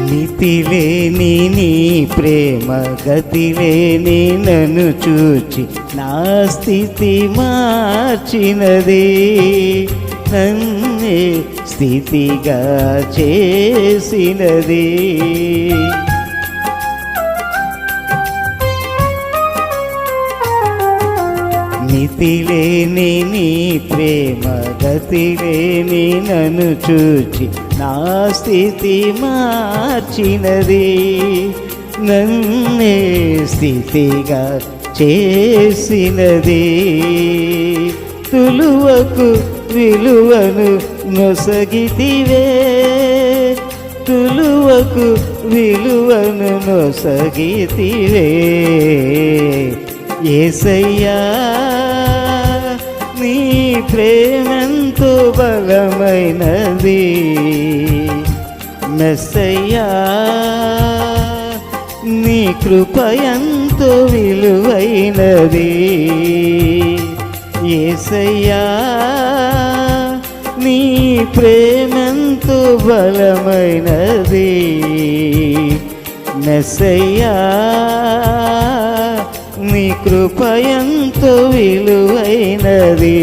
మితిలేని నీ ప్రేమ గతిలేని నన్ను చూచి నా స్థితి మార్చినది, నన్నే స్థితిగా చేసినది. మితిలేని నీ ప్రేమ గతిలేని నన్ను చూచి నా స్థితి మార్చినది, నన్నే స్థితిగా చేసినది. తులువకు విలువను నొసగితివే, తులువకు విలువను నొసగితివే. యేసయ్యా నీ ప్రేమెంతో బలమైనది, మెస్సయ్యా నీ కృప ఎంతో విలువైనది. యేసయ్యా నీ ప్రేమెంతో బలమైనది, మెస్సయ్యా నీ కృప ఎంతో విలువైనది.